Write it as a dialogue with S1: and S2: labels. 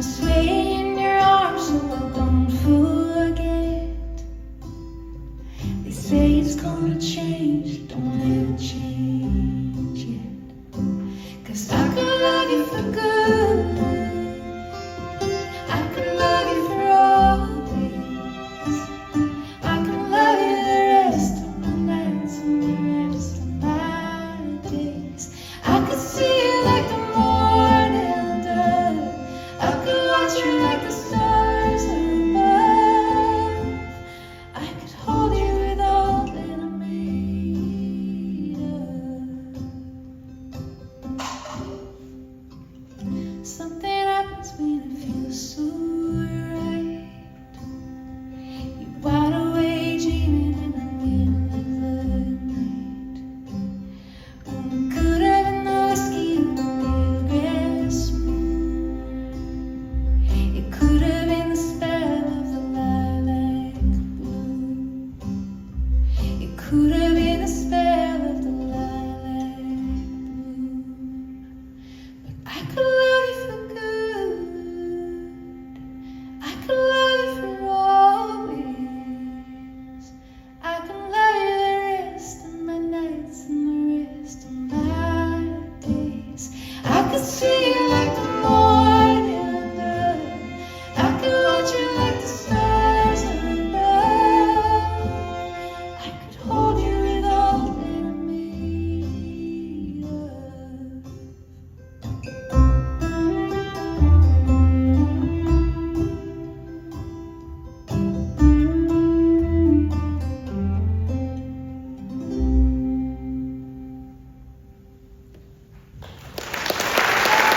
S1: wanna sway in your arms so I don't forget. They say it's gonna change, don't let it change yet. 'Cause I could love you for good, I could love you for always, I could love you the rest of my nights and the rest of my days. I could see you like the morning dove, I could watch you like the stars above, I could hold you with all that I'm made of. Something happens when it feels so